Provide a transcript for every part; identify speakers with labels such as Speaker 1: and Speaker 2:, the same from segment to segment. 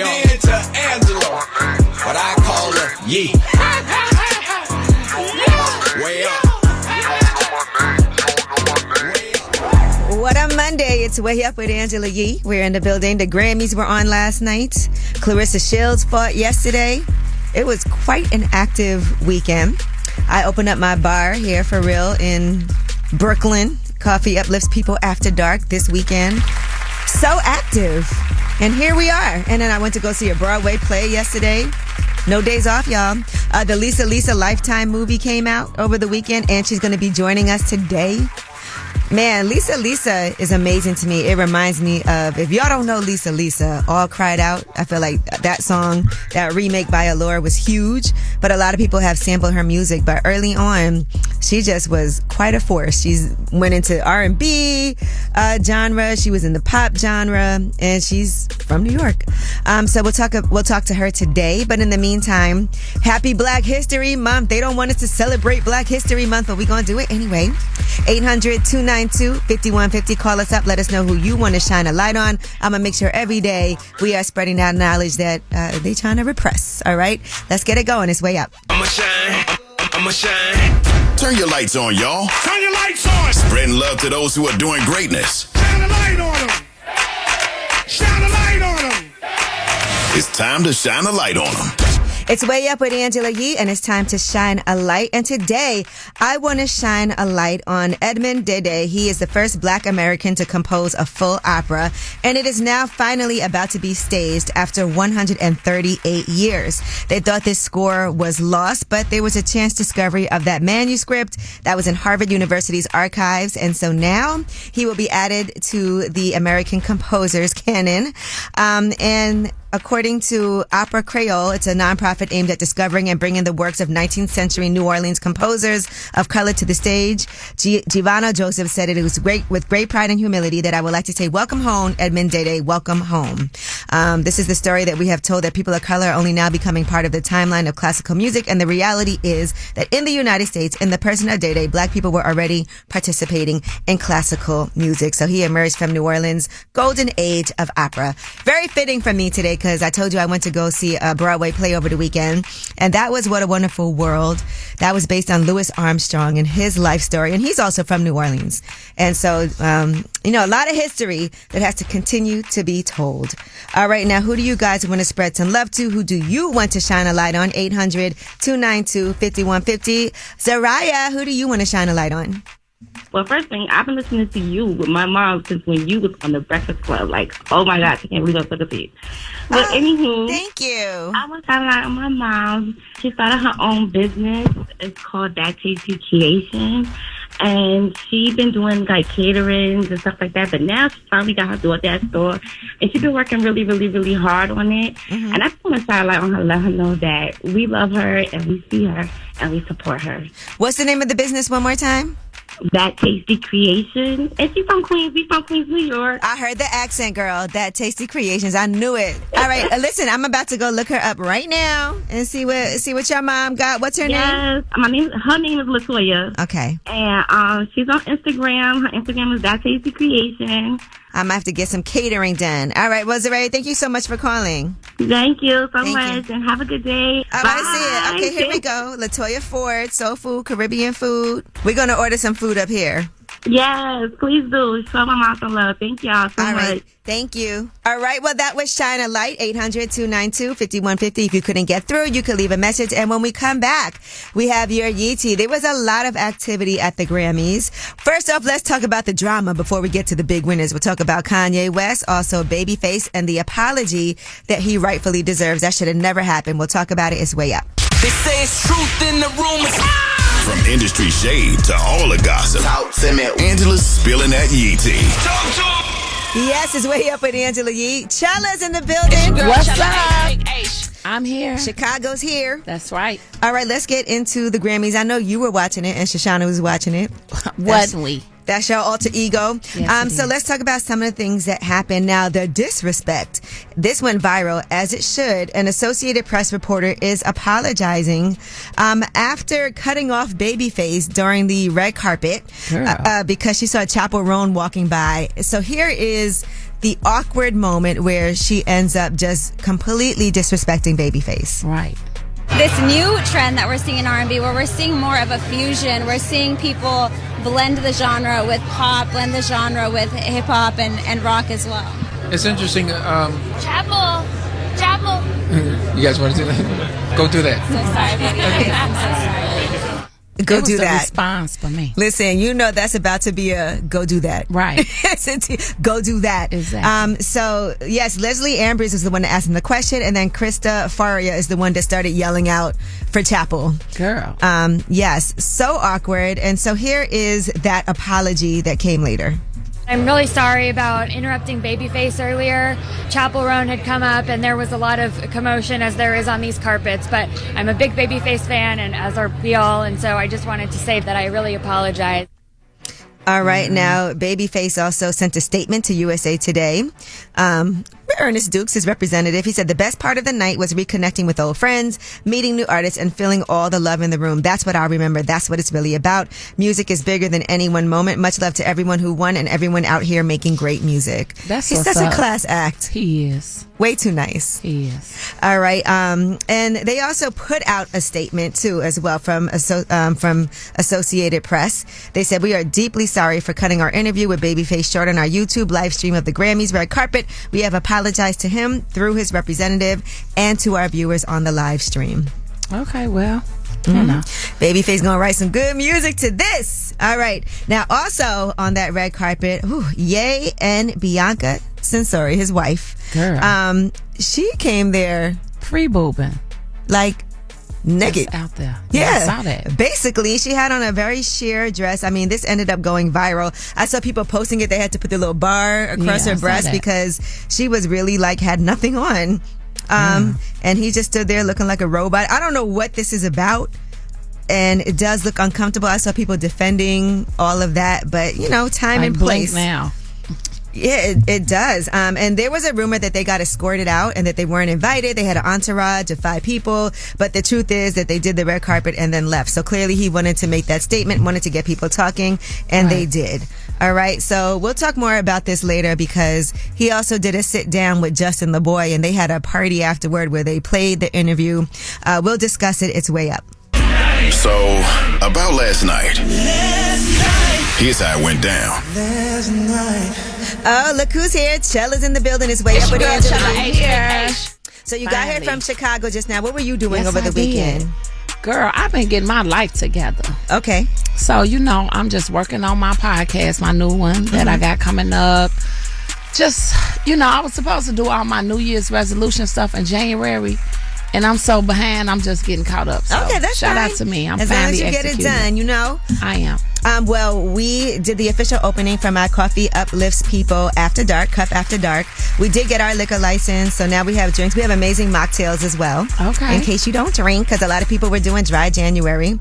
Speaker 1: in to Angela, but I call her Yee. Way up.
Speaker 2: What a Monday. It's Way Up with Angela Yee. We're in the building. The Grammys were on last night. Clarissa Shields fought yesterday. It was quite an active weekend. I opened up my bar here for real in Brooklyn. Coffee uplifts people after dark this weekend. So active. And here we are. And then I went to go see a Broadway play yesterday. No days off, y'all. The Lisa Lifetime movie came out over the weekend, and she's going to be joining us today. Man, Lisa is amazing to me. It reminds me of, if y'all don't know Lisa, All Cried Out. I feel like that song, that remake by Allure was huge, but a lot of people have sampled her music. But early on, she just was quite a force. She's went into R&B genre. She was in the pop genre, and she's from New York. So we'll talk to her today. But in the meantime, happy Black History Month. They don't want us to celebrate Black History Month, but we're going to do it anyway. 800-292-5150. Call us up. Let us know who you want to shine a light on. I'm going to make sure every day we are spreading that knowledge that they trying to repress. All right? Let's get it going. It's Way Up.
Speaker 1: I'ma shine.
Speaker 3: Turn your lights on, y'all.
Speaker 1: Turn your lights on.
Speaker 3: Spreading love to those who are doing greatness.
Speaker 1: Shine a light on them. Shine a light on them.
Speaker 3: It's time to shine a light on them.
Speaker 2: It's Way Up with Angela Yee, and it's time to shine a light. And today, I want to shine a light on Edmond Dede. He is the first Black American to compose a full opera, and it is now finally about to be staged after 138 years. They thought this score was lost, but there was a chance discovery of that manuscript that was in Harvard University's archives, and so now he will be added to the American Composers Canon. And according to Opera Creole, it's a nonprofit aimed at discovering and bringing the works of 19th century New Orleans composers of color to the stage. Giovanna Joseph said it was with great pride and humility that I would like to say, welcome home, Edmond Dede, welcome home. This is the story that we have told, that people of color are only now becoming part of the timeline of classical music. And the reality is that in the United States, in the person of Dede, Black people were already participating in classical music. So he emerged from New Orleans' golden age of opera. Very fitting for me today, because I told you I went to go see a Broadway play over the weekend, and that was What a Wonderful World. That was based on Louis Armstrong and his life story, and he's also from New Orleans. And so, a lot of history that has to continue to be told. All right, now, who do you guys want to spread some love to? Who do you want to shine a light on? 800-292-5150. Zariah, who do you want to shine a light on?
Speaker 4: Well, first thing, I've been listening to you with my mom since when you was on the Breakfast Club. Like, oh my God, I can't believe I took a seat. But anywho,
Speaker 2: thank you.
Speaker 4: I was talking about my mom. She started her own business. It's called That Tasty Creation. And she's been doing like caterings and stuff like that. But now she finally got her DoorDash store. And she's been working really, really, really hard on it. Mm-hmm. And I just want to shine a light on her, let her know that we love her and we see her and we support her.
Speaker 2: What's the name of the business one more time?
Speaker 4: That Tasty Creation. And she's from Queens. We from Queens, New York.
Speaker 2: I heard the accent, girl. That Tasty Creations. I knew it. All right, listen, I'm about to go look her up right now and see what your mom got. What's her name?
Speaker 4: Her name is LaToya.
Speaker 2: Okay.
Speaker 4: And she's on Instagram. Her Instagram is That Tasty Creation.
Speaker 2: I might have to get some catering done. All right, well, Zarae, thank you so much for calling.
Speaker 4: Thank you so much, and have a good day.
Speaker 2: All right, see it. Okay, here we go. LaToya Ford, soul food, Caribbean food. We're going to order some food up here.
Speaker 4: Yes, please do. Show my mom some love. Thank y'all so much.
Speaker 2: Right. Thank you. All right. Well, that was Shine a Light, 800-292-5150. If you couldn't get through, you could leave a message. And when we come back, we have your Yeetie. There was a lot of activity at the Grammys. First off, let's talk about the drama before we get to the big winners. We'll talk about Kanye West, also Babyface, and the apology that he rightfully deserves. That should have never happened. We'll talk about it. It's Way Up.
Speaker 1: They say it's truth in the rumors.
Speaker 3: From industry shade to all the gossip, Angela's spilling that Yee tea.
Speaker 2: Yes, it's Way Up with Angela Yee. Chala's in the building.
Speaker 5: What's up? I'm here.
Speaker 2: Chicago's here.
Speaker 5: That's right.
Speaker 2: All right, let's get into the Grammys. I know you were watching it and Shoshana was watching it.
Speaker 5: Wasn't we?
Speaker 2: That's your alter ego.
Speaker 5: Yes,
Speaker 2: so let's talk about some of the things that happened. Now, the disrespect. This went viral, as it should. An Associated Press reporter is apologizing after cutting off Babyface during the red carpet because she saw Chapo Roan walking by. So here is the awkward moment where she ends up just completely disrespecting Babyface.
Speaker 5: Right.
Speaker 6: This new trend that we're seeing in R&B, where we're seeing more of a fusion. We're seeing people blend the genre with pop, blend the genre with hip hop and rock as well.
Speaker 7: It's interesting.
Speaker 6: Chapel.
Speaker 7: You guys want to do that? Go do that.
Speaker 6: So sorry, baby. I'm so sorry.
Speaker 2: Go
Speaker 5: It was
Speaker 2: do
Speaker 5: the
Speaker 2: that.
Speaker 5: response for me.
Speaker 2: Listen, you know that's about to be a go do that.
Speaker 5: Right.
Speaker 2: Go do that.
Speaker 5: Exactly.
Speaker 2: So, yes, Leslie Ambrose is the one that asked him the question, and then Krista Faria is the one that started yelling out for Chapel.
Speaker 5: Girl.
Speaker 2: Yes, so awkward. And so here is that apology that came later.
Speaker 8: I'm really sorry about interrupting Babyface earlier. Chapel Roan had come up and there was a lot of commotion as there is on these carpets, but I'm a big Babyface fan and as are we all, and so I just wanted to say that I really apologize.
Speaker 2: All right, now Babyface also sent a statement to USA Today. Ernest Dukes, his representative, he said the best part of the night was reconnecting with old friends, meeting new artists, and feeling all the love in the room. That's what I'll remember. That's what it's really about. Music is bigger than any one moment. Much love to everyone who won and everyone out here making great music.
Speaker 5: That's
Speaker 2: He's
Speaker 5: what's
Speaker 2: such
Speaker 5: up.
Speaker 2: a class act.
Speaker 5: He is.
Speaker 2: Way too nice.
Speaker 5: He is.
Speaker 2: All right. And they also put out a statement too, as well, from Associated Press. They said, we are deeply sorry for cutting our interview with Babyface short on our YouTube live stream of the Grammys red carpet. We have apologized to him through his representative and to our viewers on the live stream.
Speaker 5: Okay, well, you know.
Speaker 2: Babyface gonna write some good music to this. All right. Now, also on that red carpet, Ye and Bianca Censori, his wife.
Speaker 5: Girl.
Speaker 2: She came there
Speaker 5: Free boobing.
Speaker 2: like naked.
Speaker 5: That's out there.
Speaker 2: Yeah.
Speaker 5: I saw that.
Speaker 2: Basically, she had on a very sheer dress. I mean, this ended up going viral. I saw people posting it. They had to put the little bar across
Speaker 5: Yeah, I
Speaker 2: her
Speaker 5: saw
Speaker 2: breast
Speaker 5: that.
Speaker 2: because she was really like had nothing on. And he just stood there looking like a robot. I don't know what this is about. And it does look uncomfortable. I saw people defending all of that, but you know, time
Speaker 5: Like
Speaker 2: and
Speaker 5: blink
Speaker 2: place.
Speaker 5: now.
Speaker 2: Yeah, it does. And there was a rumor that they got escorted out and that they weren't invited. They had an entourage of 5 people. But the truth is that they did the red carpet and then left. So clearly he wanted to make that statement, wanted to get people talking, and they did. All right. So we'll talk more about this later because he also did a sit down with Justin LaBoy and they had a party afterward where they played the interview. We'll discuss it. It's way up.
Speaker 3: So, about last night. Here's how it went down.
Speaker 2: Oh, look who's here. Chella's in the building. It's way up with
Speaker 5: Girl,
Speaker 2: Angela.
Speaker 5: Chella here.
Speaker 2: So you got here
Speaker 5: Finally.
Speaker 2: from Chicago just now. What were you doing
Speaker 5: Yes,
Speaker 2: over the
Speaker 5: I did.
Speaker 2: weekend?
Speaker 5: Girl, I've been getting my life together.
Speaker 2: Okay.
Speaker 5: So, you know, I'm just working on my podcast, my new one that I got coming up. Just, you know, I was supposed to do all my New Year's resolution stuff in January, and I'm so behind, I'm just getting caught up. So
Speaker 2: Okay, that's
Speaker 5: shout
Speaker 2: fine.
Speaker 5: out to me. I'm
Speaker 2: as long
Speaker 5: finally
Speaker 2: as you get it
Speaker 5: executing.
Speaker 2: done, you know.
Speaker 5: I am.
Speaker 2: Well, we did the official opening for My Coffee Uplifts People After Dark, Cup After Dark. We did get our liquor license, so now we have drinks. We have amazing mocktails as well.
Speaker 5: Okay.
Speaker 2: In case you don't drink, because a lot of people were doing dry January.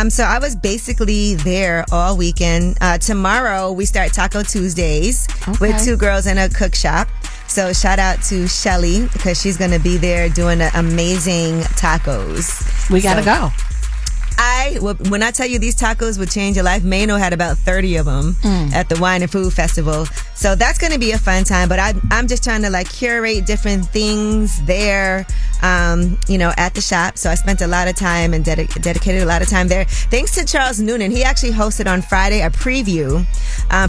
Speaker 2: So I was basically there all weekend. Tomorrow we start Taco Tuesdays with 2 girls in a cook shop. So shout out to Shelly because she's going to be there doing amazing tacos.
Speaker 5: We gotta go.
Speaker 2: When I tell you these tacos would change your life, Mano had about 30 of them at the Wine and Food Festival. So that's going to be a fun time. But I'm just trying to like curate different things there, at the shop. So I spent a lot of time and dedicated a lot of time there. Thanks to Charles Noonan. He actually hosted on Friday a preview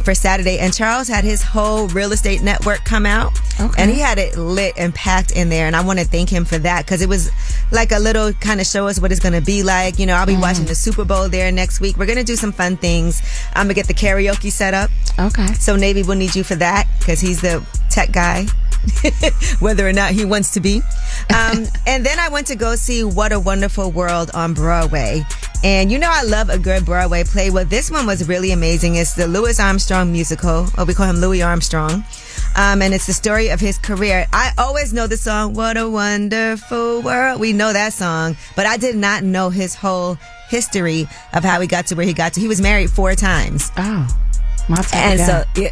Speaker 2: for Saturday. And Charles had his whole real estate network come out.
Speaker 5: Okay.
Speaker 2: And he had it lit and packed in there. And I want to thank him for that because it was like a little kind of show us what it's going to be like. You know, I'll be watching the Super Bowl there next week. We're going to do some fun things. I'm going to get the karaoke set up.
Speaker 5: Okay.
Speaker 2: So Navy will need you for that because he's the tech guy, whether or not he wants to be. And then I went to go see What a Wonderful World on Broadway. And you know I love a good Broadway play. Well, this one was really amazing. It's the Louis Armstrong musical, or we call him Louis Armstrong. And it's the story of his career. I always know the song, What a Wonderful World. We know that song, but I did not know his whole history of how he got to where he got to. He was married 4 times.
Speaker 5: Oh, my type
Speaker 2: And
Speaker 5: of
Speaker 2: so,
Speaker 5: guy.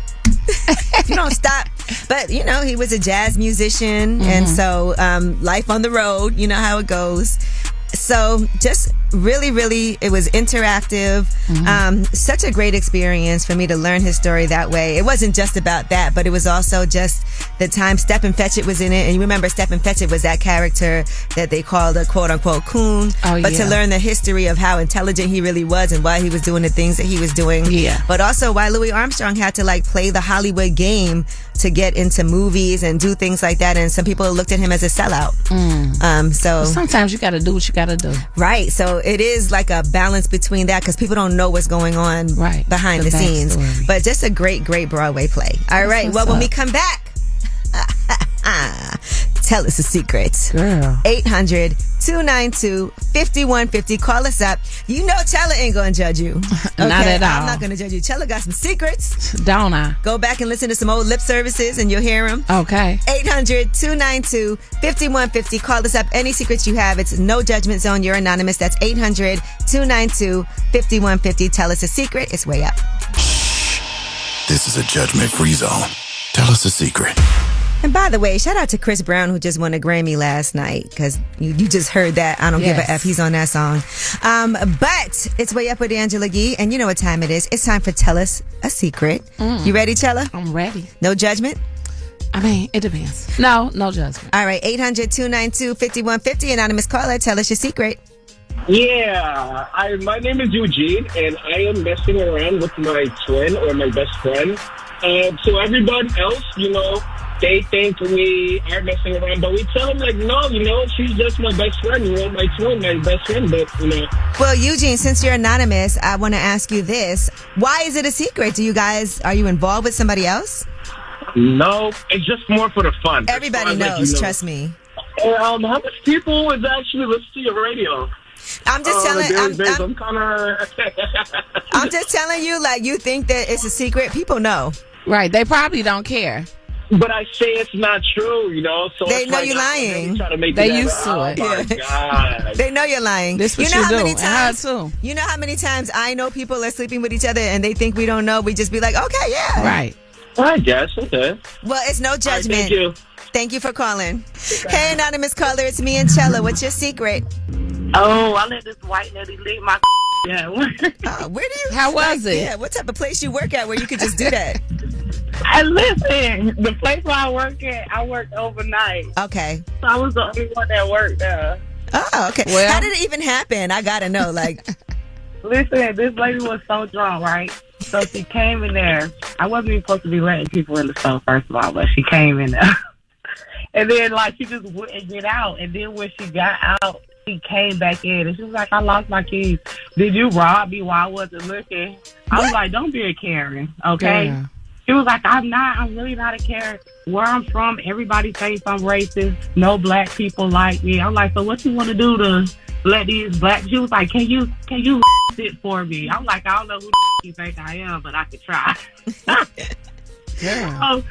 Speaker 2: you don't stop. But, you know, he was a jazz musician. And so life on the road, you know how it goes. So just really, really, it was interactive. Such a great experience for me to learn his story that way. It wasn't just about that, but it was also just the time Stephen Fetchit was in it. And you remember Stephen Fetchit was that character that they called a quote-unquote coon. But to learn the history of how intelligent he really was and why he was doing the things that he was doing.
Speaker 5: Yeah.
Speaker 2: But also why Louis Armstrong had to like play the Hollywood game to get into movies and do things like that. And some people looked at him as a sellout. So
Speaker 5: sometimes you got to do what you got to do.
Speaker 2: Right. So it is like a balance between that because people don't know what's going on behind the scenes. But just a great, great Broadway play. All right. Well, when we come back, tell us a secret.
Speaker 5: Girl.
Speaker 2: 800-292-5150. Call us up. You know Chella ain't gonna judge you. Okay?
Speaker 5: Not at all.
Speaker 2: I'm not gonna judge you. Chella got some secrets.
Speaker 5: Don't I?
Speaker 2: Go back and listen to some old lip services and you'll hear them.
Speaker 5: Okay.
Speaker 2: 800-292-5150. Call us up. Any secrets you have. It's no judgment zone. You're anonymous. That's 800-292-5150. Tell us a secret. It's way up.
Speaker 3: This is a judgment-free zone. Tell us a secret.
Speaker 2: And by the way, shout out to Chris Brown who just won a Grammy last night because you just heard that. I don't give a F. He's on that song. But it's Way Up with Angela Yee, and you know what time it is. It's time for Tell Us a Secret. You ready, Chella?
Speaker 5: I'm ready.
Speaker 2: No judgment?
Speaker 5: I mean, it depends. No judgment.
Speaker 2: All right, 800-292-5150. Anonymous caller, tell us your secret.
Speaker 9: Yeah, my name is Eugene, and I am messing around with my twin or my best friend. So everyone else, they think we are messing around, but we tell them, like, no, she's just my best friend, my twin, my best friend, but,
Speaker 2: Well, Eugene, since you're anonymous, I want to ask you this. Why is it a secret? Are you involved with somebody else?
Speaker 9: No, it's just more for the fun.
Speaker 2: Everybody knows, trust me.
Speaker 9: How much people is actually listening to your radio?
Speaker 2: I'm just telling
Speaker 9: I'm
Speaker 2: just telling you, like, you think that it's a secret. People know.
Speaker 5: Right. They probably don't care.
Speaker 9: But I say it's not true, So
Speaker 2: they know you're lying.
Speaker 5: They used to it.
Speaker 9: Oh, my God.
Speaker 2: They know you're lying.
Speaker 5: This what
Speaker 2: you know
Speaker 5: you
Speaker 2: how
Speaker 5: do.
Speaker 2: many times?
Speaker 5: Too.
Speaker 2: You know how many times I know people are sleeping with each other and they think we don't know. We just be like, okay, yeah.
Speaker 5: Right.
Speaker 9: I guess. Okay.
Speaker 2: Well, it's no judgment.
Speaker 9: Right, thank you.
Speaker 2: Thank you for calling. Hey, anonymous caller, it's me and Chella. What's your secret?
Speaker 10: Oh, I let this white lady lick my yeah.
Speaker 2: Where do you?
Speaker 5: How was it?
Speaker 2: Yeah, what type of place you work at where you could just do that?
Speaker 10: Listen, the place where I work at, I worked overnight.
Speaker 2: Okay.
Speaker 10: So I was the only one that worked there.
Speaker 2: Oh, okay.
Speaker 5: Well,
Speaker 2: how did it even happen? I gotta know. Like,
Speaker 10: listen, this lady was so drunk, right? So she came in there. I wasn't even supposed to be letting people in the store, first of all, but she came in there. And then, like, she just wouldn't get out. And then when she got out, she came back in. And she was like, I lost my keys. Did you rob me while I wasn't looking? I was like, don't be a Karen, okay?
Speaker 5: Yeah.
Speaker 10: She was like, I'm really not a Karen. Where I'm from, everybody thinks I'm racist. No black people like me. I'm like, so what you want to do to let these black... She was like, can you sit for me? I'm like, I don't know who you think I am, but I could try.
Speaker 5: Yeah.
Speaker 10: So,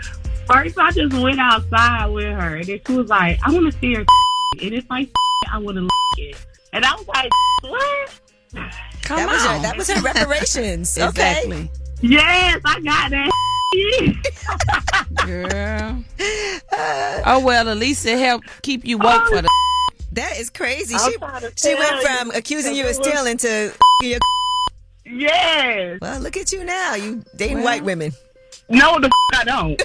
Speaker 10: first, I just went outside with her, and then she was like, I want to see her and if I I want to lick it. And I was like, what?
Speaker 5: Come
Speaker 2: that
Speaker 5: on.
Speaker 2: That was her reparations.
Speaker 5: Exactly.
Speaker 2: Okay.
Speaker 10: Yes, I got that.
Speaker 5: Girl. Oh, well, at least it helped keep you woke for the...
Speaker 2: That is crazy.
Speaker 10: She
Speaker 2: went from accusing you of stealing to your...
Speaker 10: Yes.
Speaker 2: Well, look at you now. You dating white women.
Speaker 10: No, I don't.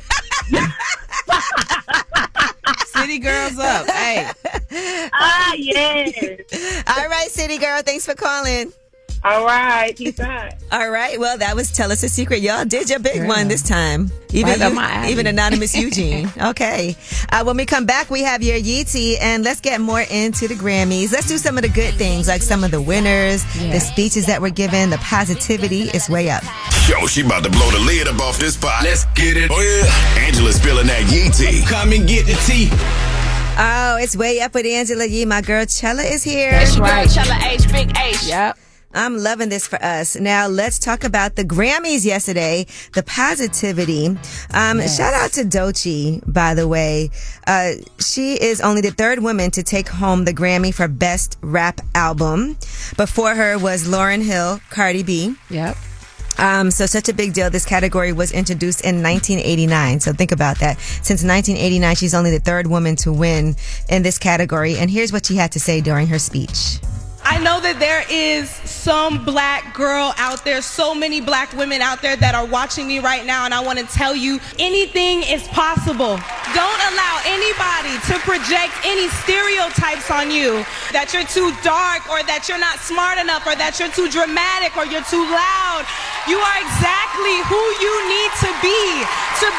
Speaker 5: City girls up. Hey.
Speaker 10: Yes.
Speaker 2: All right, City girl. Thanks for calling.
Speaker 10: All right. Peace out.
Speaker 2: All right. Well, that was Tell Us a Secret. Y'all did your big one this time.
Speaker 5: Right up my alley.
Speaker 2: Even anonymous Eugene. Okay. When we come back, we have your Yeetie, and let's get more into the Grammys. Let's do some of the good things, like some of the winners, the speeches that were given, the positivity is way up.
Speaker 3: Yo, she about to blow the lid up off this pot. Let's get it. Oh, yeah. Angela's spilling that Yee tea. Come and get the tea.
Speaker 2: Oh, it's Way Up with Angela Yee. My girl Chella is here.
Speaker 5: That's right.
Speaker 6: Chella H, Big H.
Speaker 5: Yep.
Speaker 2: I'm loving this for us. Now, let's talk about the Grammys yesterday, the positivity. Shout out to Doechii, by the way. She is only the third woman to take home the Grammy for Best Rap Album. Before her was Lauryn Hill, Cardi B.
Speaker 5: Yep.
Speaker 2: So such a big deal. This category was introduced in 1989. So think about that. Since 1989, she's only the third woman to win in this category. And here's what she had to say during her speech.
Speaker 11: I know that there is some black girl out there, so many black women out there that are watching me right now, and I want to tell you, anything is possible. Don't allow anybody to project any stereotypes on you, that you're too dark, or that you're not smart enough, or that you're too dramatic, or you're too loud. You are exactly who you need to be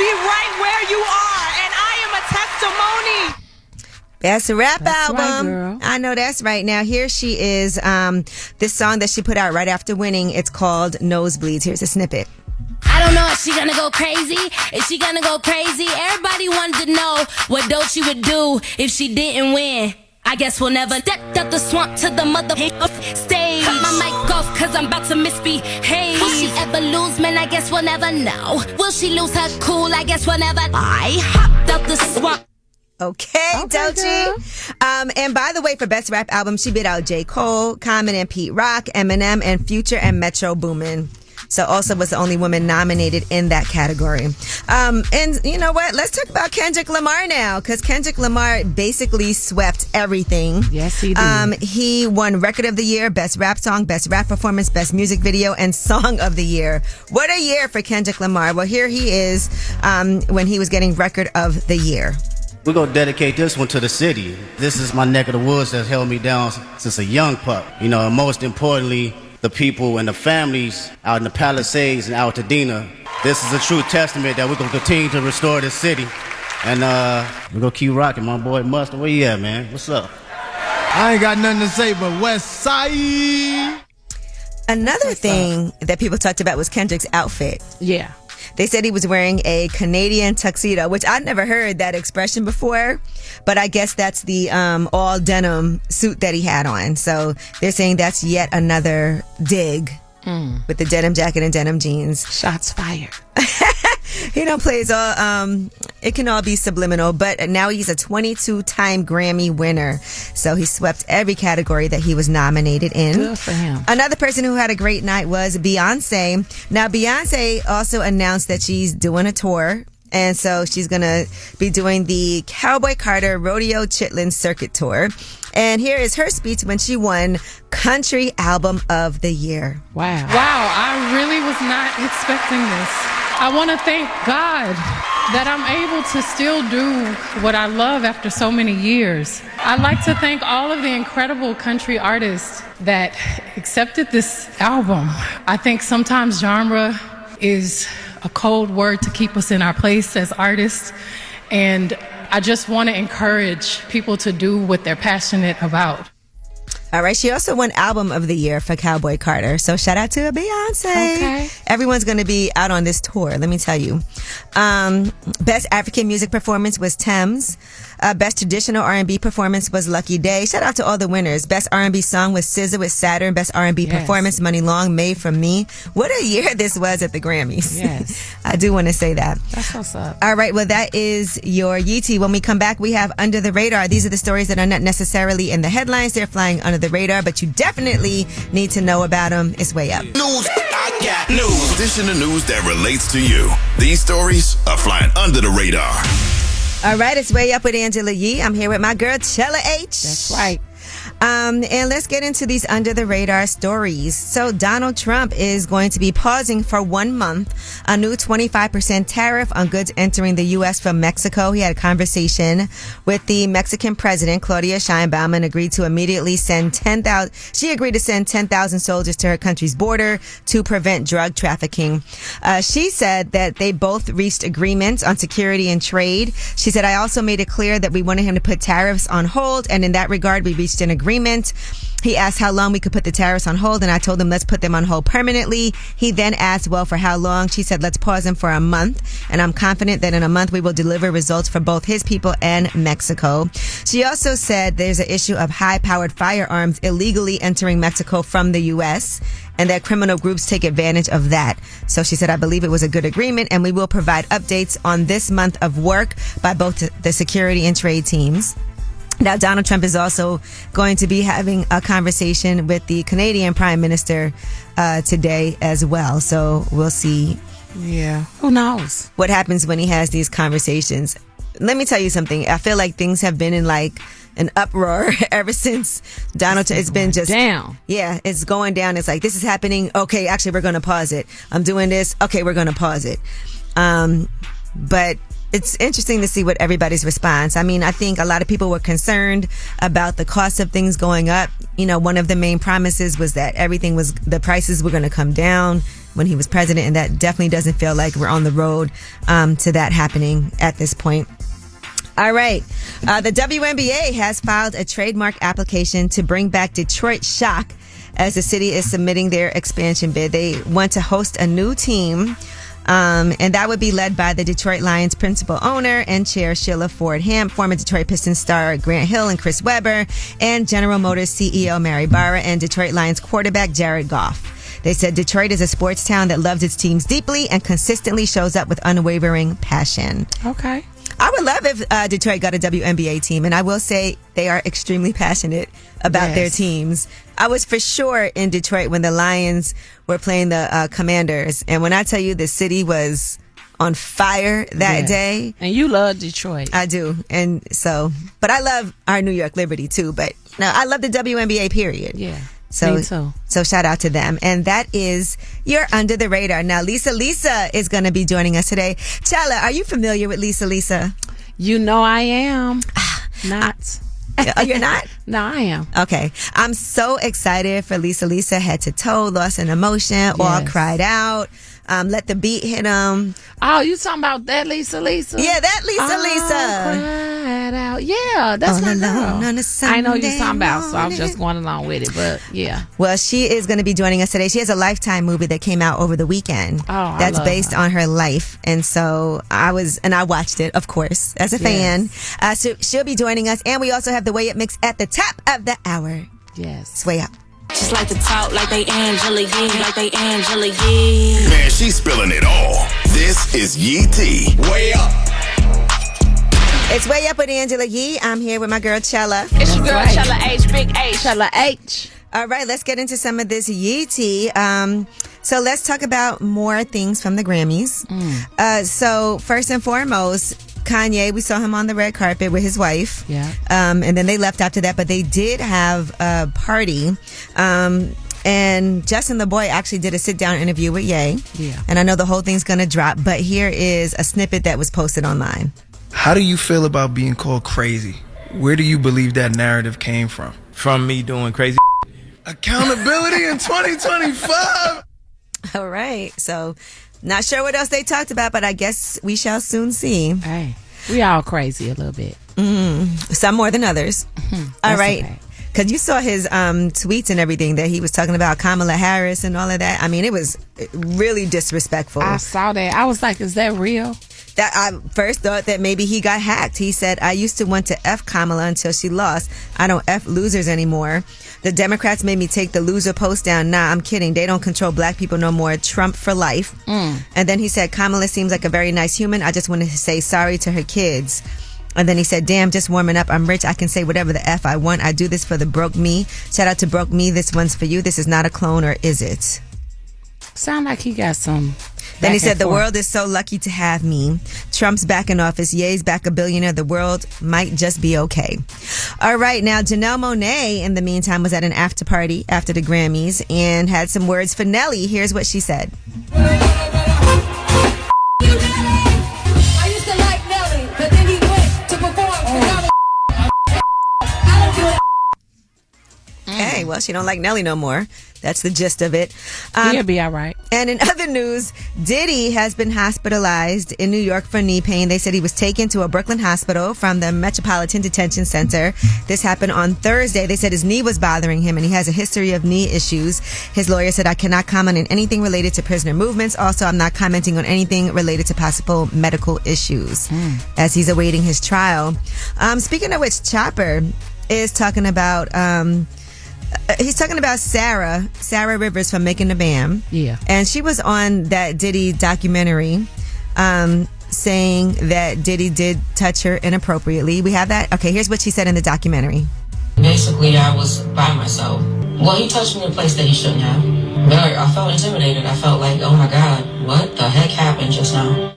Speaker 11: right where you are, and I am a testimony.
Speaker 2: That's a rap
Speaker 5: That's
Speaker 2: album.
Speaker 5: right, girl.
Speaker 2: I know that's right. Now, here she is. This song that she put out right after winning, it's called Nosebleeds. Here's a snippet.
Speaker 12: I don't know if she gonna go crazy. If she gonna go crazy, everybody wanted to know what Dolce would do if she didn't win. I guess we'll never step up the swamp to the mother stage. Cut my mic off cause I'm about to misbehave. Will she ever lose, man? I guess we'll never know. Will she lose her cool? I guess we'll never. I hopped up the swamp.
Speaker 2: Okay, Dolce. And by the way, for Best Rap Album, she beat out J. Cole, Common and Pete Rock, Eminem, and Future and Metro Boomin. So also was the only woman nominated in that category. And you know what? Let's talk about Kendrick Lamar now, because Kendrick Lamar basically swept everything.
Speaker 5: Yes, he did.
Speaker 2: He won Record of the Year, Best Rap Song, Best Rap Performance, Best Music Video, and Song of the Year. What a year for Kendrick Lamar. Well, here he is when he was getting Record of the Year.
Speaker 13: We're going to dedicate this one to the city. This is my neck of the woods that's held me down since a young pup. You know, and most importantly, the people and the families out in the Palisades and Altadena. This is a true testament that we're going to continue to restore this city. And we're going to keep rocking. My boy Mustard, where you at, man? What's up?
Speaker 14: I ain't got nothing to say but West Side.
Speaker 2: Another thing that people talked about was Kendrick's outfit.
Speaker 5: Yeah.
Speaker 2: They said he was wearing a Canadian tuxedo, which I'd never heard that expression before, but I guess that's the all denim suit that he had on. So they're saying that's yet another dig with the denim jacket and denim jeans.
Speaker 5: Shots fired.
Speaker 2: He don't play all, it can all be subliminal, but now he's a 22-time Grammy winner. So he swept every category that he was nominated in.
Speaker 5: Good for him.
Speaker 2: Another person who had a great night was Beyonce. Now, Beyonce also announced that she's doing a tour. And so she's going to be doing the Cowboy Carter Rodeo Chitlin Circuit Tour. And here is her speech when she won Country Album of the Year.
Speaker 5: Wow.
Speaker 15: Wow, I really was not expecting this. I want to thank God that I'm able to still do what I love after so many years. I'd like to thank all of the incredible country artists that accepted this album. I think sometimes genre is a cold word to keep us in our place as artists. And I just want to encourage people to do what they're passionate about.
Speaker 2: All right. She also won Album of the Year for Cowboy Carter. So shout out to Beyonce.
Speaker 5: Okay.
Speaker 2: Everyone's going to be out on this tour. Let me tell you. Best African Music Performance was Thames. Best Traditional R&B Performance was Lucky Day. Shout out to all the winners. Best R&B Song was SZA with Saturn. Best R&B Performance, Money Long, Made From Me. What a year this was at the Grammys.
Speaker 5: Yes.
Speaker 2: I do want to say that.
Speaker 5: That's what's up.
Speaker 2: All right. Well, that is your Yeetie. When we come back, we have Under the Radar. These are the stories that are not necessarily in the headlines. They're flying under the radar, but you definitely need to know about them. It's way up.
Speaker 3: News. I got news. This in the news that relates to you. These stories are flying under the radar.
Speaker 2: All right, it's Way Up with Angela Yee. I'm here with my girl, Chella H.
Speaker 5: That's right.
Speaker 2: And let's get into these under the radar stories. So Donald Trump is going to be pausing for 1 month a new 25% tariff on goods entering the U.S. from Mexico. He had a conversation with the Mexican president, Claudia Sheinbaum, and agreed to immediately send 10,000. She agreed to send 10,000 soldiers to her country's border to prevent drug trafficking. She said that they both reached agreements on security and trade. She said, I also made it clear that we wanted him to put tariffs on hold, and in that regard, we reached an agreement. He asked how long we could put the tariffs on hold, and I told him let's put them on hold permanently. He then asked, well, for how long? She said, let's pause them for a month, and I'm confident that in a month we will deliver results for both his people and Mexico. She also said there's an issue of high-powered firearms illegally entering Mexico from the U.S., and that criminal groups take advantage of that. So she said, I believe it was a good agreement, and we will provide updates on this month of work by both the security and trade teams. Now, Donald Trump is also going to be having a conversation with the Canadian Prime Minister today as well. So we'll see.
Speaker 5: Yeah. Who knows
Speaker 2: what happens when he has these conversations. Let me tell you something. I feel like things have been in like an uproar ever since Donald Trump. It's been just
Speaker 5: down.
Speaker 2: Yeah, it's going down. It's like, this is happening. Okay, actually, we're going to pause it. I'm doing this. Okay, we're going to pause it. But it's interesting to see what everybody's response. I mean, I think a lot of people were concerned about the cost of things going up. You know, one of the main promises was that the prices were going to come down when he was president, and that definitely doesn't feel like we're on the road to that happening at this point. All right. The WNBA has filed a trademark application to bring back Detroit Shock as the city is submitting their expansion bid. They want to host a new team, and that would be led by the Detroit Lions principal owner and chair Sheila Ford Ham, former Detroit Pistons star Grant Hill and Chris Webber, and General Motors CEO Mary Barra, and Detroit Lions quarterback Jared Goff. They said Detroit is a sports town that loves its teams deeply and consistently shows up with unwavering passion.
Speaker 5: Okay.
Speaker 2: I would love if Detroit got a WNBA team, and I will say they are extremely passionate about their teams. I was for sure in Detroit when the Lions were playing the Commanders, and when I tell you the city was on fire that day.
Speaker 5: And you love Detroit.
Speaker 2: I do. And so, but I love our New York Liberty too, but I love the WNBA period.
Speaker 5: Yeah.
Speaker 2: So,
Speaker 5: me too.
Speaker 2: So shout out to them. And that is your Under the Radar. Now, Lisa is going to be joining us today. Chala, are you familiar with Lisa?
Speaker 5: You know I am. Not.
Speaker 2: You're not?
Speaker 5: No, I am.
Speaker 2: Okay. I'm so excited for Lisa. Head to toe, lost in emotion, all cried out. Let the beat hit him.
Speaker 5: Oh, you talking about that Lisa?
Speaker 2: Yeah, that Lisa.
Speaker 5: Cried out. Yeah, that's
Speaker 2: all
Speaker 5: my
Speaker 2: girl.
Speaker 5: I know you're talking about, so I was just going along with it. But yeah.
Speaker 2: Well, she is going to be joining us today. She has a Lifetime movie that came out over the weekend.
Speaker 5: Oh,
Speaker 2: that's based on her life. And so I watched it, of course, as a fan. So she'll be joining us. And we also have the Way Up mix at the top of the hour.
Speaker 5: Yes.
Speaker 2: It's Way Up.
Speaker 12: Just like to talk like they Angela Yee,
Speaker 3: Man, she's spilling it all. This is Yee T. Way Up.
Speaker 2: It's Way Up with Angela Yee. I'm here with my girl Chella.
Speaker 5: It's your girl Chella H, Big H. Chella H.
Speaker 2: All right, let's get into some of this Yee T. So let's talk about more things from the Grammys. So first and foremost, Kanye, we saw him on the red carpet with his wife.
Speaker 5: Yeah.
Speaker 2: And then they left after that, but they did have a party. And Justin the Boy actually did a sit-down interview with Ye.
Speaker 5: Yeah.
Speaker 2: And I know the whole thing's going to drop, but here is a snippet that was posted online.
Speaker 16: How do you feel about being called crazy? Where do you believe that narrative came from?
Speaker 17: From me doing crazy.
Speaker 16: Accountability in 2025.
Speaker 2: All right. So not sure what else they talked about, but I guess we shall soon see.
Speaker 5: Hey, we all crazy a little bit.
Speaker 2: Some more than others. All right.
Speaker 5: Okay.
Speaker 2: Because you saw his tweets and everything that he was talking about Kamala Harris and all of that. I mean, it was really disrespectful.
Speaker 5: I saw that. I was like, is that real?
Speaker 2: That I first thought that maybe he got hacked. He said, I used to want to F Kamala until she lost. I don't F losers anymore. The Democrats made me take the loser post down. Nah, I'm kidding. They don't control black people no more. Trump for life. And then he said, Kamala seems like a very nice human. I just wanted to say sorry to her kids. And then he said, damn, just warming up. I'm rich. I can say whatever the F I want. I do this for the broke me. Shout out to broke me. This one's for you. This is not a clone, or is it?
Speaker 5: Sound like he got some.
Speaker 2: Then he said, the world is so lucky to have me. Trump's back in office. Ye's back a billionaire. The world might just be okay. All right. Now, Janelle Monáe, in the meantime, was at an after party after the Grammys and had some words for Nelly. Here's what she said.
Speaker 18: I used to like Nelly, but then he went to perform for Nelly. I don't do it.
Speaker 2: Hey, well, she don't like Nelly no more. That's the gist of it.
Speaker 5: He'll be all right.
Speaker 2: And in other news, Diddy has been hospitalized in New York for knee pain. They said he was taken to a Brooklyn hospital from the Metropolitan Detention Center. This happened on Thursday. They said his knee was bothering him and he has a history of knee issues. His lawyer said, I cannot comment on anything related to prisoner movements. Also, I'm not commenting on anything related to possible medical issues as he's awaiting his trial. Speaking of which, Chopper is talking about... he's talking about Sarah Rivers from Making the Band.
Speaker 5: Yeah.
Speaker 2: And she was on that Diddy documentary saying that Diddy did touch her inappropriately. We have that? Okay, here's what she said in the documentary.
Speaker 19: Basically, I was by myself. Well, he touched me in a place that he shouldn't have. But I felt intimidated. I felt like, oh my God, what the heck happened just now?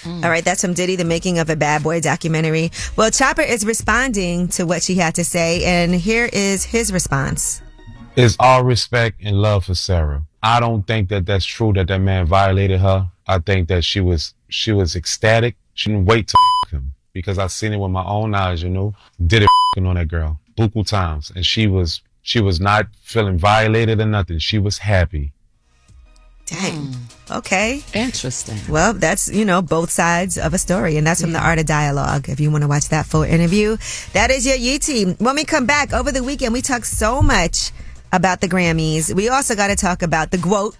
Speaker 2: All right, that's from Diddy, the making of a Bad Boy documentary. Well, Chopper is responding to what she had to say, and here is his response.
Speaker 17: It's all respect and love for Sarah. I don't think that that's true that man violated her. I think that she was ecstatic. She didn't wait to him because I seen it with my own eyes, Did it on that girl buku times, and she was not feeling violated or nothing. She was happy.
Speaker 2: Dang. Okay.
Speaker 5: Interesting.
Speaker 2: Well, that's, both sides of a story, and that's from The Art of Dialogue. If you want to watch that full interview, that is your Yee team. When we come back over the weekend, we talk so much about the Grammys. We also got to talk about the GWOAT,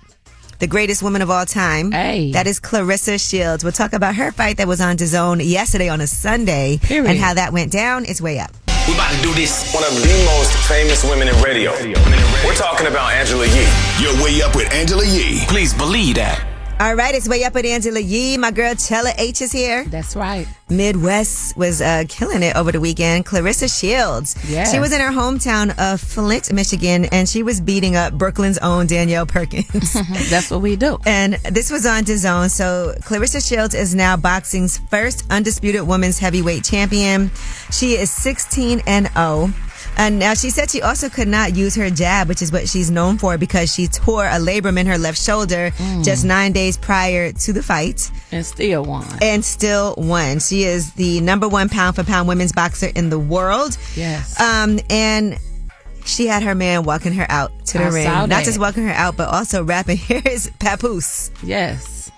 Speaker 2: the greatest woman of all time.
Speaker 5: Hey.
Speaker 2: That is Clarissa Shields. We'll talk about her fight that was on DAZN yesterday on a Sunday.
Speaker 5: Period.
Speaker 2: And how that went down. It's way up.
Speaker 3: We're about to do this. One of the most famous women in radio. We're talking about Angela Yee. You're way up with Angela Yee. Please believe that.
Speaker 2: All right, it's Way Up with Angela Yee. My girl Chella H is here.
Speaker 5: That's right.
Speaker 2: Midwest was killing it over the weekend. Clarissa Shields.
Speaker 5: Yes.
Speaker 2: She was in her hometown of Flint, Michigan, and she was beating up Brooklyn's own Danielle Perkins.
Speaker 5: That's what we do.
Speaker 2: And this was on DAZN. So Clarissa Shields is now boxing's first undisputed women's heavyweight champion. She is 16-0. And now she said she also could not use her jab, which is what she's known for, because she tore a labrum in her left shoulder just 9 days prior to the fight.
Speaker 5: And still won.
Speaker 2: She is the number 1 pound for pound women's boxer in the world.
Speaker 5: Yes.
Speaker 2: And she had her man walking her out to the ring. Not just walking her out, but also rapping. Here is Papoose.
Speaker 5: Yes.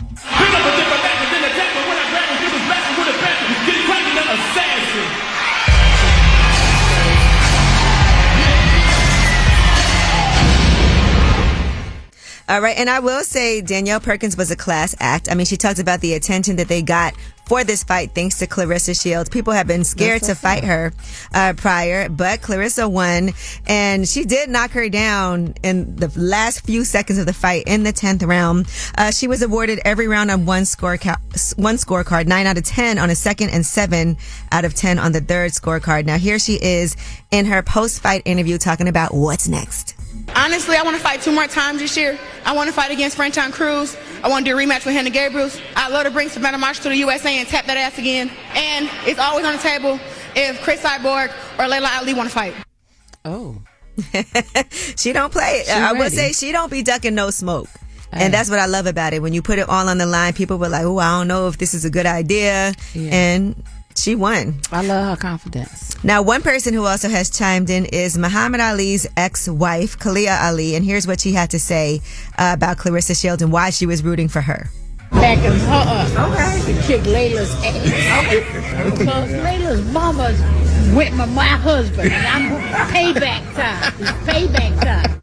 Speaker 2: All right, and I will say Danielle Perkins was a class act. I mean, she talked about the attention that they got for this fight thanks to Clarissa Shields. People have been scared to fight her prior, but Clarissa won, and she did knock her down in the last few seconds of the fight in the 10th round. She was awarded every round on one scorecard, 9 out of 10 on a second and 7 out of 10 on the third scorecard. Now, here she is in her post-fight interview talking about what's next.
Speaker 20: Honestly, I want to fight 2 more times this year. I want to fight against Frenton Cruz. I want to do a rematch with Hannah Gabriels. I'd love to bring Savannah Marshall to the USA and tap that ass again. And it's always on the table if Chris Cyborg or Layla Ali want to fight.
Speaker 5: Oh.
Speaker 2: She don't play it. I would say she don't be ducking no smoke. And that's what I love about it. When you put it all on the line, people were like, oh, I don't know if this is a good idea. Yeah. And she won.
Speaker 5: I love her confidence.
Speaker 2: Now, one person who also has chimed in is Muhammad Ali's ex-wife, Kalia Ali. And here's what she had to say about Clarissa Shields and why she was rooting for her.
Speaker 21: Backing her up to kick Layla's ass. Because Layla's mama went with my husband. And I'm payback time. It's payback time.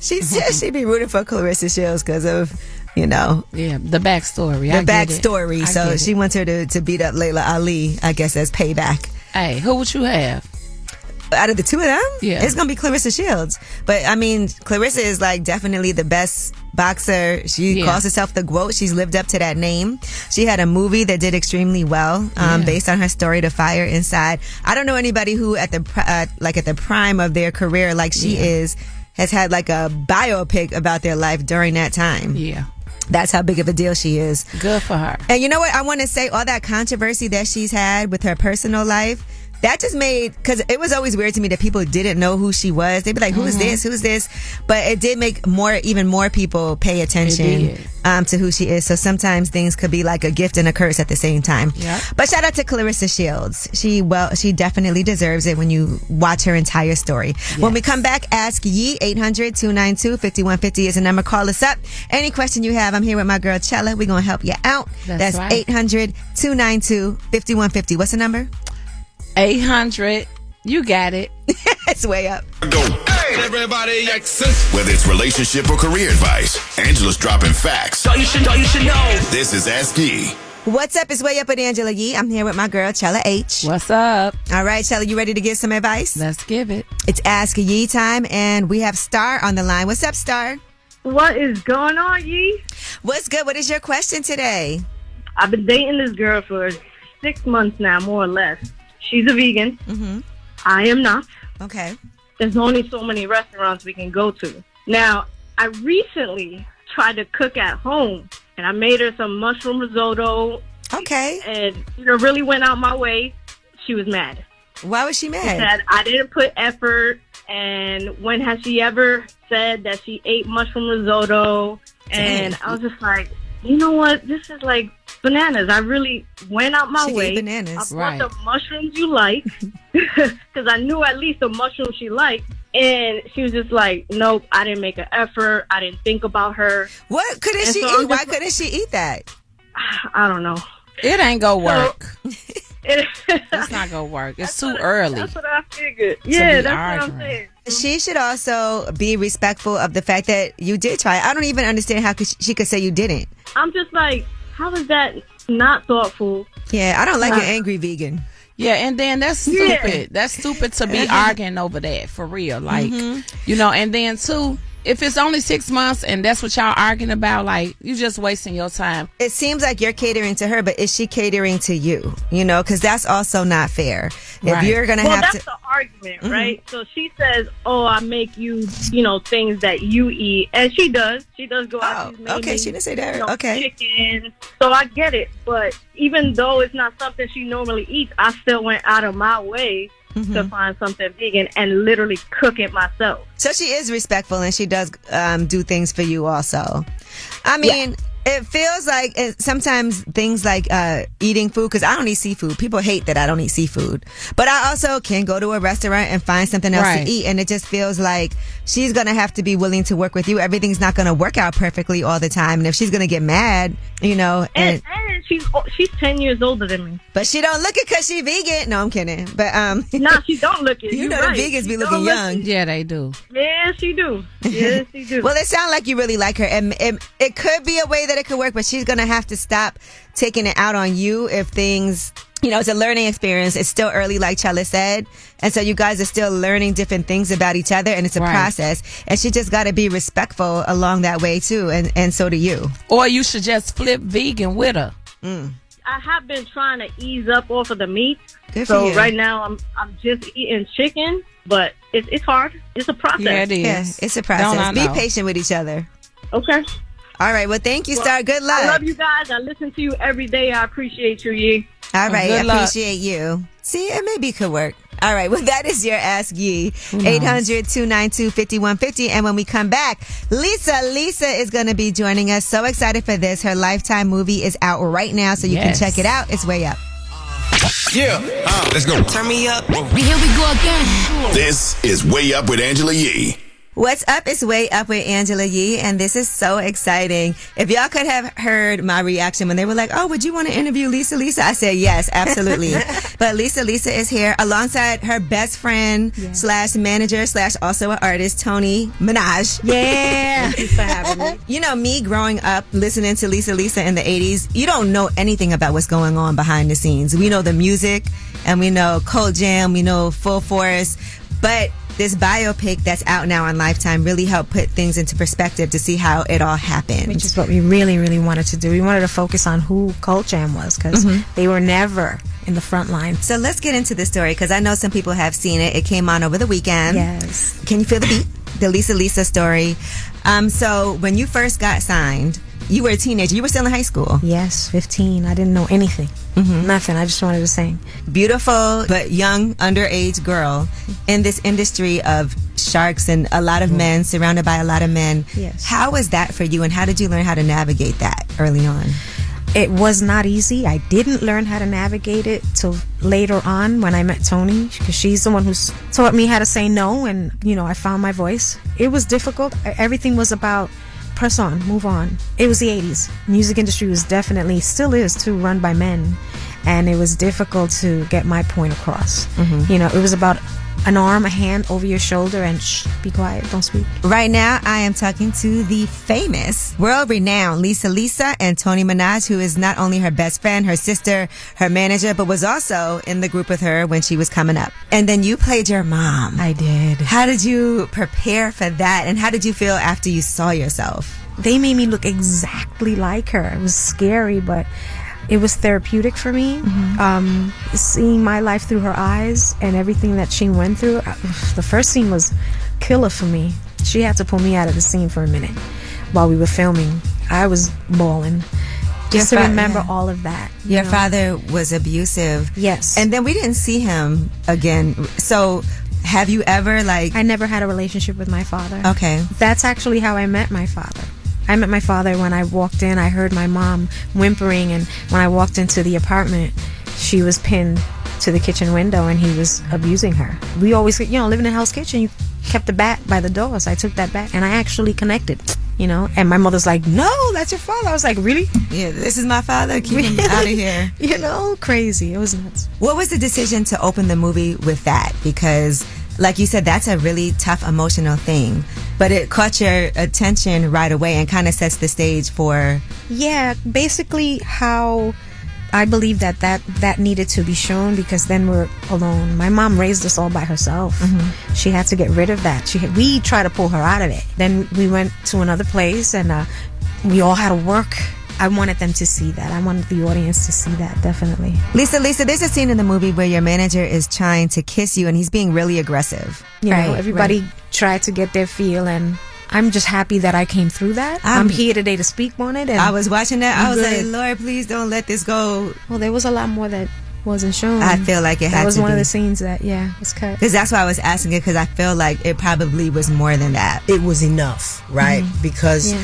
Speaker 2: She said she'd be rooting for Clarissa Shields because of, the
Speaker 5: backstory.
Speaker 2: So she wants her to beat up Layla Ali, I guess, as payback.
Speaker 5: Hey, who would you have?
Speaker 2: Out of the two of them?
Speaker 5: Yeah.
Speaker 2: It's going to be Clarissa Shields. But, I mean, Clarissa is, definitely the best boxer. She calls herself the GWOAT. She's lived up to that name. She had a movie that did extremely well based on her story, The Fire Inside. I don't know anybody who, at the prime of their career like she is, has had, a biopic about their life during that time.
Speaker 5: Yeah.
Speaker 2: That's how big of a deal she is.
Speaker 5: Good for her.
Speaker 2: And you know what? I want to say all that controversy that she's had with her personal life, that just made, because it was always weird to me that people didn't know who she was. They'd be like, who's this? But it did make even more people pay attention to who she is. So sometimes things could be like a gift and a curse at the same time.
Speaker 5: Yep.
Speaker 2: But shout out to Clarissa Shields. She definitely deserves it when you watch her entire story. Yes. When we come back, ask Yee. 800-292-5150 is the number. Call us up. Any question you have, I'm here with my girl Chella. We're going to help you out. That's right. 800-292-5150. What's the number?
Speaker 5: 800. You got it.
Speaker 2: It's way up.
Speaker 3: Go. Hey, everybody, whether it's relationship or career advice, Angela's dropping facts. So you should know. This is Ask Yee.
Speaker 2: What's up? It's Way Up with Angela Yee. I'm here with my girl, Chella H.
Speaker 5: What's up?
Speaker 2: All right, Chella, you ready to give some advice?
Speaker 5: Let's give it.
Speaker 2: It's Ask Yee time, and we have Star on the line. What's up, Star?
Speaker 10: What is going on, Yee?
Speaker 2: What's good? What is your question today?
Speaker 10: I've been dating this girl for 6 months now, more or less. She's a vegan.
Speaker 2: Mm-hmm.
Speaker 10: I am not.
Speaker 2: Okay.
Speaker 10: There's only so many restaurants we can go to. Now, I recently tried to cook at home, and I made her some mushroom risotto.
Speaker 2: Okay.
Speaker 10: And, really went out my way. She was mad.
Speaker 2: Why was she mad?
Speaker 10: She said, I didn't put effort, and when has she ever said that she ate mushroom risotto? And I was just like, you know what? This is like bananas. I really went out my way.
Speaker 2: Bananas.
Speaker 10: I bought the mushrooms you like, because I knew at least the mushrooms she liked. And she was just like, nope, I didn't make an effort. I didn't think about her.
Speaker 2: What couldn't she eat? Why couldn't she eat that?
Speaker 10: I don't know.
Speaker 5: It ain't gonna work. It's not gonna work. It's too early.
Speaker 10: That's what I figured. Yeah, that's what I'm saying.
Speaker 2: She should also be respectful of the fact that you did try. I don't even understand how she could say you didn't.
Speaker 10: I'm just like, how is that not thoughtful?
Speaker 2: Yeah, I don't like an angry vegan.
Speaker 5: Yeah, and then that's stupid. Yeah. That's stupid to be arguing over that, for real. Like, and then too, if it's only 6 months and that's what y'all arguing about, like, you just wasting your time.
Speaker 2: It seems like you're catering to her, but is she catering to you? Because that's also not fair. If you're going to have to...
Speaker 10: Well, that's the argument, right? So she says, I make you, things that you eat. And she does. She does go out.
Speaker 2: Okay, she didn't say that. Okay.
Speaker 10: Chicken. So I get it. But even though it's not something she normally eats, I still went out of my way to find something vegan and literally cook it myself.
Speaker 2: So she is respectful and she does do things for you also. I mean, it feels like sometimes things like eating food, because I don't eat seafood. People hate that I don't eat seafood. But I also can go to a restaurant and find something else to eat. And it just feels like she's going to have to be willing to work with you. Everything's not going to work out perfectly all the time. And if she's going to get mad,
Speaker 10: And she's 10 years older than me.
Speaker 2: But she don't look it because she vegan. No, I'm kidding. But
Speaker 10: no, she don't look it.
Speaker 2: You know the vegans be looking young.
Speaker 5: Yeah, they do.
Speaker 10: Yeah, she do. Yes, she do.
Speaker 2: Well, it sounds like you really like her. And it could be a way that it could work, but she's going to have to stop taking it out on you if things... it's a learning experience. It's still early, like Chella said. And so you guys are still learning different things about each other, and it's a process. And she just got to be respectful along that way, too. And so do you.
Speaker 5: Or you should just flip vegan with her.
Speaker 10: I have been trying to ease up off of the meat.
Speaker 2: Good for you.
Speaker 10: Right now I'm just eating chicken, but it's hard. It's a process.
Speaker 5: Yeah, it is.
Speaker 2: Yeah, it's a process. Be patient with each other.
Speaker 10: Okay.
Speaker 2: All right. Well, thank you, Star. Good luck.
Speaker 10: I love you guys. I listen to you every day. I appreciate you, Yee.
Speaker 2: All right. I appreciate you. See, it maybe could work. All right. Well, that is your Ask Yee. 800-292-5150. And when we come back, Lisa is going to be joining us. So excited for this. Her Lifetime movie is out right now, so you can check it out. It's Way Up.
Speaker 3: Yeah. Let's go.
Speaker 12: Turn me up. Here we go again.
Speaker 3: This is Way Up with Angela Yee.
Speaker 2: What's up? It's Way Up with Angela Yee, and this is so exciting. If y'all could have heard my reaction when they were like, would you want to interview Lisa? I said, yes, absolutely. But Lisa is here alongside her best friend / manager / also an artist, Toni Menage.
Speaker 21: Yeah. Thank you for having me.
Speaker 2: Me growing up listening to Lisa in the 80s, you don't know anything about what's going on behind the scenes. We know the music, and we know Cold Jam, we know Full Force, but this biopic that's out now on Lifetime really helped put things into perspective to see how it all happened.
Speaker 21: Which is what we really, really wanted to do. We wanted to focus on who Cold Jam was, because they were never in the front line.
Speaker 2: So let's get into the story, because I know some people have seen it. It came on over the weekend.
Speaker 21: Yes.
Speaker 2: Can you feel the beat? The Lisa story. So when you first got signed, you were a teenager. You were still in high school.
Speaker 21: Yes, 15. I didn't know anything. Nothing. I just wanted to sing.
Speaker 2: Beautiful but young underage girl in this industry of sharks and a lot of men, surrounded by a lot of men.
Speaker 21: Yes.
Speaker 2: How was that for you, and how did you learn how to navigate that early on?
Speaker 21: It was not easy. I didn't learn how to navigate it till later on when I met Toni, because she's the one who's taught me how to say no, and I found my voice. It was difficult. Everything was about press on, move on. It was the 80s. Music industry was definitely, still is too, run by men, and it was difficult to get my point across. It was about an arm, a hand over your shoulder, and shh, be quiet, don't speak.
Speaker 2: Right now, I am talking to the famous, world-renowned Lisa and Toni Menage, who is not only her best friend, her sister, her manager, but was also in the group with her when she was coming up. And then you played your mom.
Speaker 21: I did.
Speaker 2: How did you prepare for that, and how did you feel after you saw yourself?
Speaker 21: They made me look exactly like her. It was scary, but it was therapeutic for me. Seeing my life through her eyes and everything that she went through. The first scene was killer for me. She had to pull me out of the scene for a minute while we were filming. I was bawling. Just to remember all of that.
Speaker 2: Your father was abusive.
Speaker 21: Yes.
Speaker 2: And then we didn't see him again. So have you ever
Speaker 21: I never had a relationship with my father.
Speaker 2: Okay.
Speaker 21: That's actually how I met my father. I met my father when I walked in. I heard my mom whimpering, and when I walked into the apartment, she was pinned to the kitchen window and he was abusing her. We always, live in a Hell's Kitchen, you kept the bat by the door, so I took that bat and I actually connected, and my mother's like, no, that's your father. I was like, really?
Speaker 2: Yeah, this is my father, keep him out of here.
Speaker 21: Crazy. It was nuts.
Speaker 2: What was the decision to open the movie with that? Because like you said, that's a really tough emotional thing, but it caught your attention right away and kind of sets the stage for...
Speaker 21: Yeah, basically how I believe that needed to be shown, because then we're alone. My mom raised us all by herself. Mm-hmm. She had to get rid of that. We tried to pull her out of it. Then we went to another place and we all had to work. I wanted them to see that. I wanted the audience to see that, definitely.
Speaker 2: Lisa, there's a scene in the movie where your manager is trying to kiss you and he's being really aggressive.
Speaker 21: Everybody tried to get their feel, and I'm just happy that I came through that. I'm here today to speak on it. And
Speaker 2: I was watching that. I was like, Lord, please don't let this go.
Speaker 21: Well, there was a lot more that wasn't shown.
Speaker 2: I feel like it had to be.
Speaker 21: That was one of the scenes that, was cut.
Speaker 2: Because that's why I was asking it, because I feel like it probably was more than that.
Speaker 4: It was enough, right? Mm-hmm. Because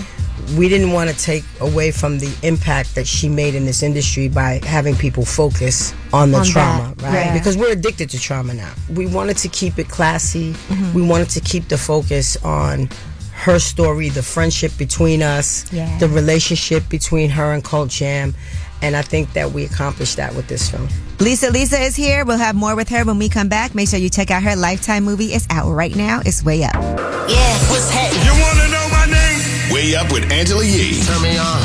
Speaker 4: we didn't want to take away from the impact that she made in this industry by having people focus on the trauma, right? Because we're addicted to trauma now. We wanted to keep it classy. Mm-hmm. We wanted to keep the focus on her story, the friendship between us, the relationship between her and Cult Jam. And I think that we accomplished that with this film.
Speaker 2: Lisa is here. We'll have more with her when we come back. Make sure you check out her Lifetime movie. It's out right now. It's Way Up.
Speaker 3: Yeah, what's happening? You want to know my name? Way Up with Angela Yee. Turn me on.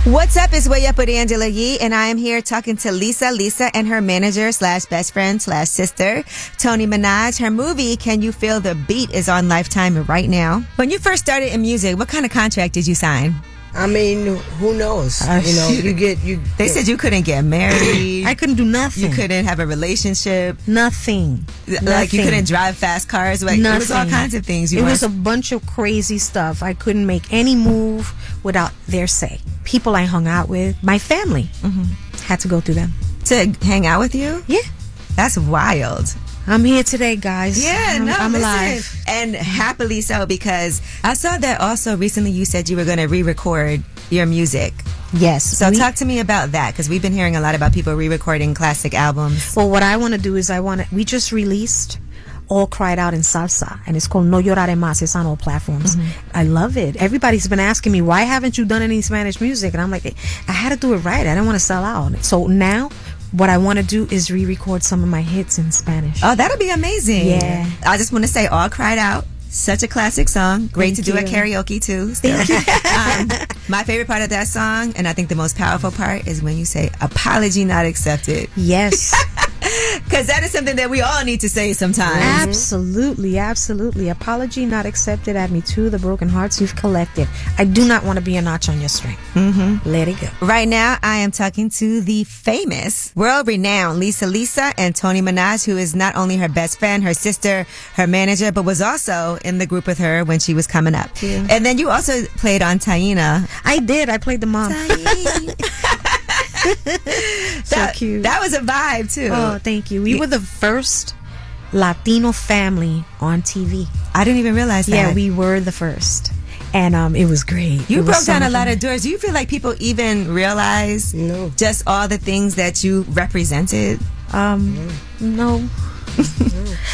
Speaker 2: What's up? It's Way Up with Angela Yee, and I am here talking to Lisa and her manager / best friend / sister, Toni Menage. Her movie, Can You Feel the Beat, is on Lifetime right now. When you first started in music, what kind of contract did you sign?
Speaker 4: I mean, who knows?
Speaker 2: They said you couldn't get married.
Speaker 21: I couldn't do nothing.
Speaker 2: You couldn't have a relationship.
Speaker 21: Nothing.
Speaker 2: Like you couldn't drive fast cars. Like, it was all kinds of things.
Speaker 21: It was a bunch of crazy stuff. I couldn't make any move without their say. People I hung out with, my family, had to go through them.
Speaker 2: To hang out with you?
Speaker 21: Yeah.
Speaker 2: That's wild.
Speaker 21: I'm here today, guys.
Speaker 2: Yeah,
Speaker 21: I'm alive.
Speaker 2: And happily so, because I saw that also recently you said you were going to re-record your music.
Speaker 21: Yes.
Speaker 2: So talk to me about that, because we've been hearing a lot about people re-recording classic albums.
Speaker 21: Well, what I want to do is we just released All Cried Out in Salsa, and it's called No Lloraré Más. It's on all platforms. I love it. Everybody's been asking me, why haven't you done any Spanish music? And I'm like, I had to do it right. I didn't want to sell out. So now what I want to do is re-record some of my hits in Spanish.
Speaker 2: Oh, that'll be amazing.
Speaker 21: Yeah.
Speaker 2: I just want to say All Cried Out. Such a classic song. Great to do at karaoke too. Thank you. My favorite part of that song, and I think the most powerful part, is when you say apology not accepted.
Speaker 21: Yes.
Speaker 2: Because that is something that we all need to say sometimes.
Speaker 21: Absolutely, absolutely. Apology not accepted. Add me to the broken hearts you've collected. I do not want to be a notch on your string. Let it go.
Speaker 2: Right now, I am talking to the famous, world-renowned Lisa and Toni Menage, who is not only her best friend, her sister, her manager, but was also in the group with her when she was coming up. Yeah. And then you also played on Taina.
Speaker 21: I did. I played the mom. So cute.
Speaker 2: That was a vibe too.
Speaker 21: Oh, thank you. We were the first Latino family on TV.
Speaker 2: I didn't even realize that.
Speaker 21: Yeah, we were the first. And it was great.
Speaker 2: You broke down a lot of doors. Do you feel like people even realize just all the things that you represented?
Speaker 21: No.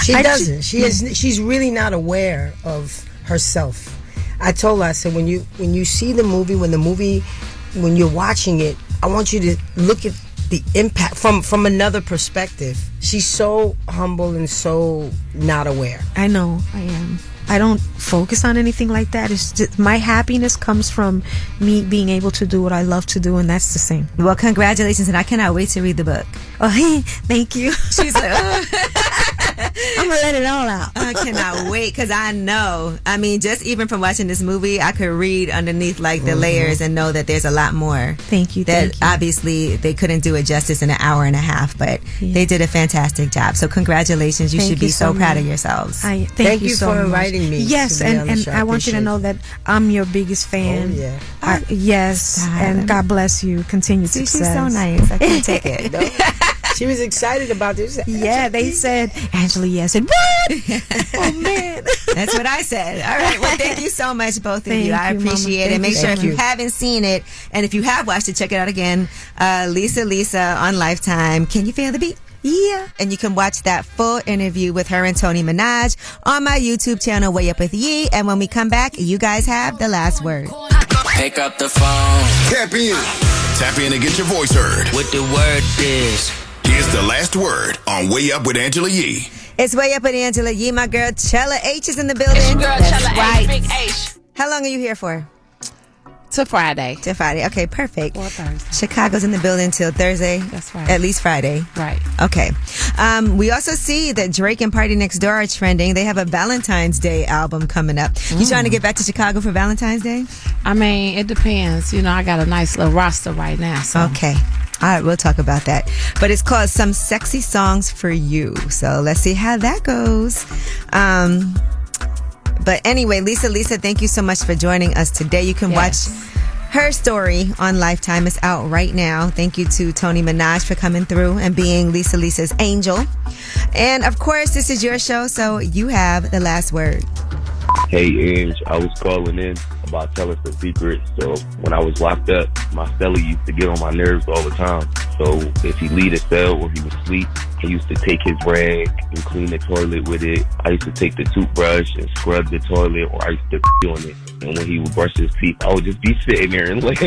Speaker 4: She doesn't. She's really not aware of herself. I told her, I said, when you see the movie, when you're watching it, I want you to look at the impact from another perspective. She's so humble and so not aware.
Speaker 21: I know, I am. I don't focus on anything like that. It's just, my happiness comes from me being able to do what I love to do, and that's to sing.
Speaker 2: Well, congratulations, and I cannot wait to read the book.
Speaker 21: Oh, thank you.
Speaker 2: She's like, oh.
Speaker 21: I'm gonna let it all out.
Speaker 2: I cannot wait because I know. I mean, just even from watching this movie, I could read underneath like the layers and know that there's a lot more.
Speaker 21: Thank you.
Speaker 2: That obviously they couldn't do it justice in an hour and a half, but they did a fantastic job. So congratulations! You should be so proud of yourselves.
Speaker 21: Thank you
Speaker 4: for
Speaker 21: so
Speaker 4: inviting
Speaker 21: much.
Speaker 4: me.
Speaker 21: Yes, and I want you to know that I'm your biggest fan.
Speaker 4: Oh, yeah.
Speaker 21: Yes, and God bless you. Continued success.
Speaker 2: She's so nice. I can't take it. No.
Speaker 4: She was excited about this.
Speaker 21: Yeah, they said, Angela, yes. And what? Oh, man.
Speaker 2: That's what I said. All right. Well, thank you so much, both of you. I appreciate it. Make sure if you haven't seen it, and if you have watched it, check it out again. Lisa on Lifetime. Can you feel the beat? Yeah. And you can watch that full interview with her and Toni Menage on my YouTube channel, Way Up With Yee. And when we come back, you guys have the last word.
Speaker 3: Pick up the phone. Tap in. Tap in and get your voice heard. What the word is. Here's the last word on Way Up with Angela Yee.
Speaker 2: It's Way Up with Angela Yee. My girl Chella H is in the building.
Speaker 5: It's your girl
Speaker 2: That's
Speaker 5: Chella
Speaker 2: right.
Speaker 5: H, Big H.
Speaker 2: How long are you here for?
Speaker 5: To Friday.
Speaker 2: To Friday. Okay, perfect.
Speaker 5: Or Thursday.
Speaker 2: Chicago's in the building till Thursday.
Speaker 5: That's right.
Speaker 2: At least Friday.
Speaker 5: Right.
Speaker 2: Okay. We also see that Drake and Party Next Door are trending. They have a Valentine's Day album coming up. You trying to get back to Chicago for Valentine's Day?
Speaker 5: I mean, it depends. You know, I got a nice little roster right now. So.
Speaker 2: Okay. All right, we'll talk about that. But it's called Some Sexy Songs for You. So let's see how that goes. But anyway, Lisa, thank you so much for joining us today. You can watch her story on Lifetime. It's out right now. Thank you to Toni Menage for coming through and being Lisa's angel. And of course, this is your show, so you have the last word.
Speaker 1: Hey, Ange, I was calling in about telling some secrets. So when I was locked up, my cellie used to get on my nerves all the time. So if he leave the cell or he was asleep, he used to take his rag and clean the toilet with it. I used to take the toothbrush and scrub the toilet, or I used to on it. And when he would brush his teeth, I would just be sitting there and like...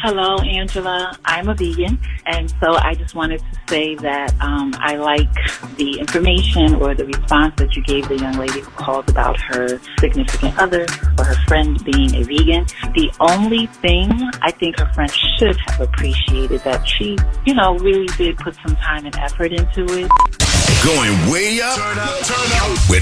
Speaker 22: Hello, Angela. I'm a vegan, and so I just wanted to say that I like the information or the response that you gave the young lady who called about her significant other or her friend being a vegan. The only thing I think her friend should have appreciated that she, really did put some time and effort into it.
Speaker 3: Going way up, turn up with